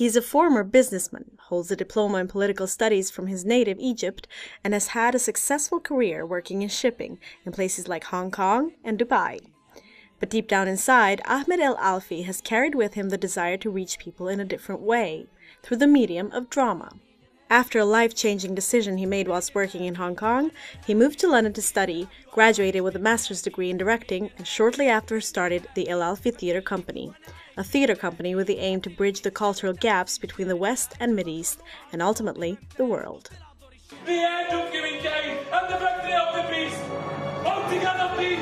He's a former businessman, holds a diploma in political studies from his native Egypt, and has had a successful career working in shipping in places like Hong Kong and Dubai. But deep down inside, Ahmed El-Alfy has carried with him the desire to reach people in a different way, through the medium of drama. After a life-changing decision he made whilst working in Hong Kong, he moved to London to study, graduated with a master's degree in directing, and shortly after started the El-Alfy Theatre Company, a theatre company with the aim to bridge the cultural gaps between the West and Mideast, and ultimately the world. The end of giving gain and the victory of the beast! Hold together, please!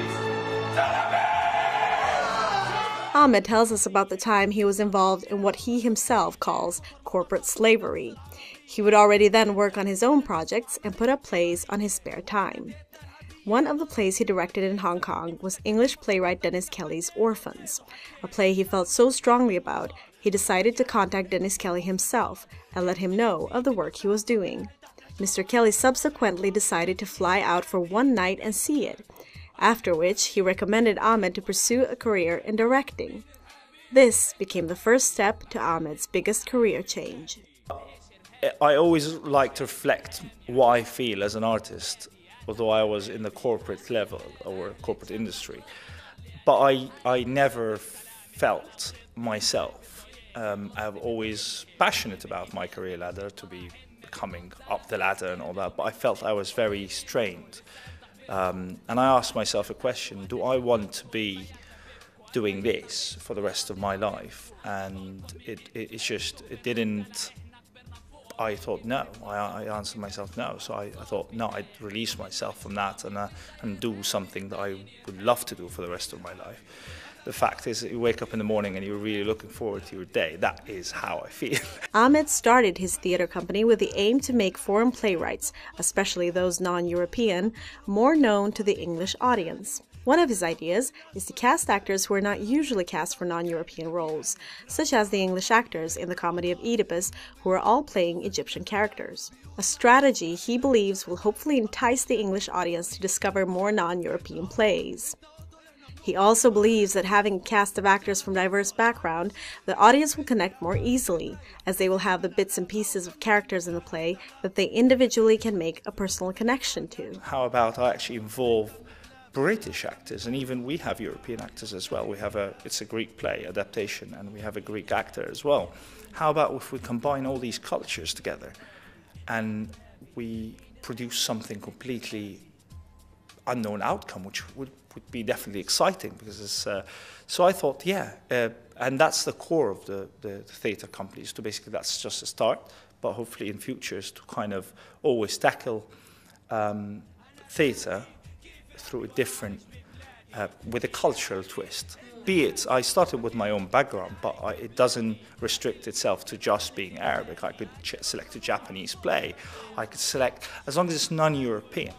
Ahmed tells us about the time he was involved in what he himself calls corporate slavery. He would already then work on his own projects and put up plays on his spare time. One of the plays he directed in Hong Kong was English playwright Dennis Kelly's Orphans, a play he felt so strongly about he decided to contact Dennis Kelly himself and let him know of the work he was doing. Mr. Kelly subsequently decided to fly out for one night and see it, after which he recommended Ahmed to pursue a career in directing. This became the first step to Ahmed's biggest career change. I always like to reflect what I feel as an artist, although I was in the corporate level or corporate industry. But I never felt myself. I'm always passionate about my career ladder, to be coming up the ladder and all that, but I felt I was very strained. And I asked myself a question: do I want to be doing this for the rest of my life? And it didn't. I thought no. I answered myself no. So I thought no. I'd release myself from that and do something that I would love to do for the rest of my life. The fact is that you wake up in the morning and you're really looking forward to your day. That is how I feel. Ahmed started his theatre company with the aim to make foreign playwrights, especially those non-European, more known to the English audience. One of his ideas is to cast actors who are not usually cast for non-European roles, such as the English actors in the comedy of Oedipus, who are all playing Egyptian characters. A strategy he believes will hopefully entice the English audience to discover more non-European plays. He also believes that having a cast of actors from diverse backgrounds, the audience will connect more easily, as they will have the bits and pieces of characters in the play that they individually can make a personal connection to. How about I actually involve British actors, and even we have European actors as well. It's a Greek play, Adaptation, and we have a Greek actor as well. How about if we combine all these cultures together and we produce something completely unknown outcome, which would be definitely exciting, because it's, so I thought, yeah, and that's the core of the theatre companies. So basically, that's just a start, but hopefully in futures to kind of always tackle theatre through a different, with a cultural twist. Be it, I started with my own background, but it doesn't restrict itself to just being Arabic. I could select a Japanese play. I could select, as long as it's non-European.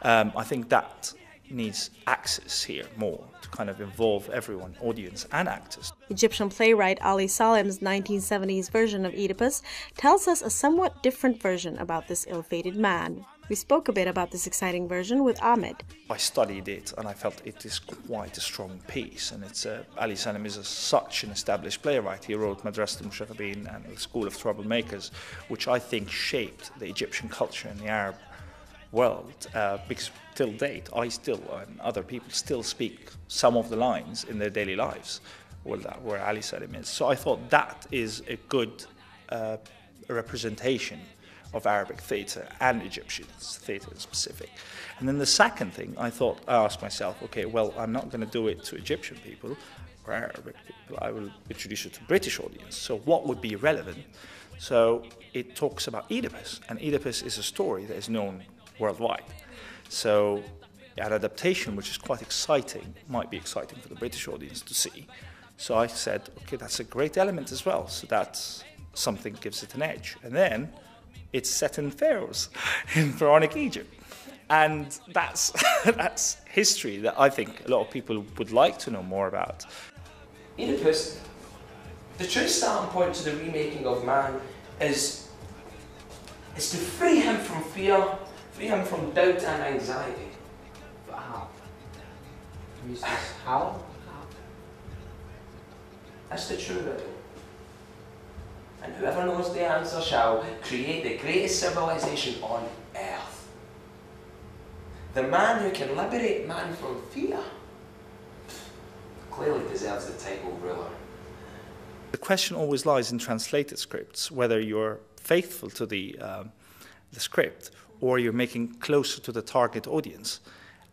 I think that needs access here more to kind of involve everyone, audience and actors. Egyptian playwright Ali Salem's 1970s version of Oedipus tells us a somewhat different version about this ill-fated man. We spoke a bit about this exciting version with Ahmed. I studied it and I felt it is quite a strong piece, and it's Ali Salem is such an established playwright. He wrote Madrasat al-Mushaghibin and the School of Troublemakers, which I think shaped the Egyptian culture and the Arab world, because till date I still and other people still speak some of the lines in their daily lives where Ali Salem is. So I thought that is a good representation of Arabic theatre and Egyptian theatre in specific. And then the second thing, I asked myself, okay, well, I'm not going to do it to Egyptian people or Arabic people. I will introduce it to British audience. So what would be relevant? So it talks about Oedipus, and Oedipus is a story that is known worldwide. So an adaptation, which is quite exciting, might be exciting for the British audience to see. So I said, okay, that's a great element as well. So that's something gives it an edge. And then it's set in Pharaohs, in Pharaonic Egypt. And that's, that's history that I think a lot of people would like to know more about. Oedipus, the true starting point to the remaking of man is to free him from fear, free him from doubt and anxiety. But how? How? That's the true riddle. and whoever knows the answer shall create the greatest civilization on earth. The man who can liberate man from fear clearly deserves the title ruler. The question always lies in translated scripts, whether you're faithful to the script or you're making closer to the target audience.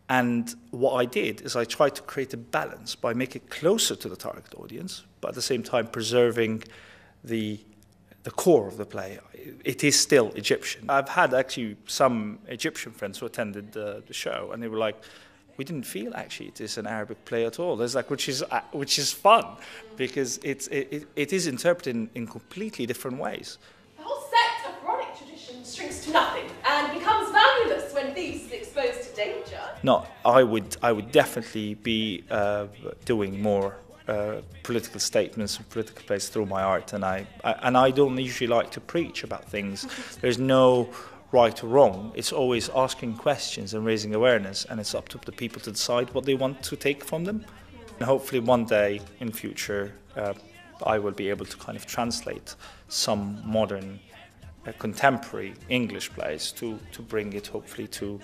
And what I did is I tried to create a balance by making it closer to the target audience, but at the same time preserving the core of the play. It is still Egyptian. I've had actually some Egyptian friends who attended the show, and they were like, we didn't feel actually it is an Arabic play at all. There's like, which is fun, because it is interpreted in completely different ways. The whole set of Quranic tradition shrinks to nothing and becomes valueless when thieves are exposed to danger. No, I would definitely be doing more political statements and political plays through my art, and I don't usually like to preach about things. There's no right or wrong. It's always asking questions and raising awareness, and it's up to the people to decide what they want to take from them. And hopefully one day in future I will be able to kind of translate some modern contemporary English plays to bring it hopefully to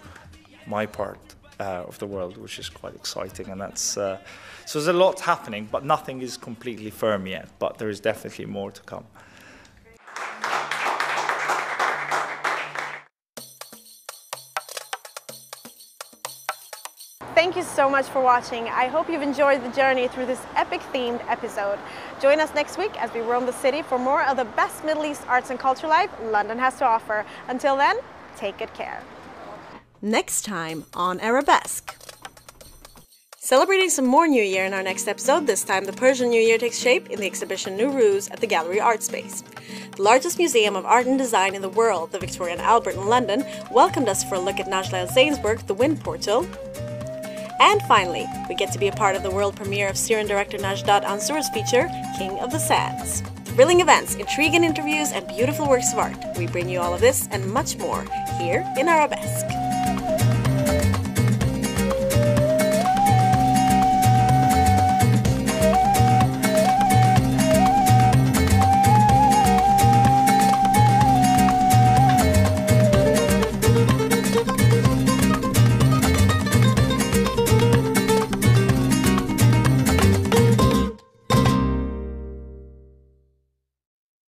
my part of the world, which is quite exciting. And that's so there's a lot happening, but nothing is completely firm yet, but there is definitely more to come. Thank you so much for watching. I hope you've enjoyed the journey through this epic-themed episode. Join us next week as we roam the city for more of the best Middle East arts and culture life London has to offer. Until then, take good care. Next time on Arabesque. Celebrating some more New Year in our next episode, this time the Persian New Year takes shape in the exhibition New Ruse at the Gallery Art Space. The largest museum of art and design in the world, the Victoria and Albert in London, welcomed us for a look at Najla El-Zainsberg, The Wind Portal. And finally, we get to be a part of the world premiere of Syrian director Najdat Ansur's feature, King of the Sands. Thrilling events, intriguing interviews, and beautiful works of art. We bring you all of this and much more here in Arabesque.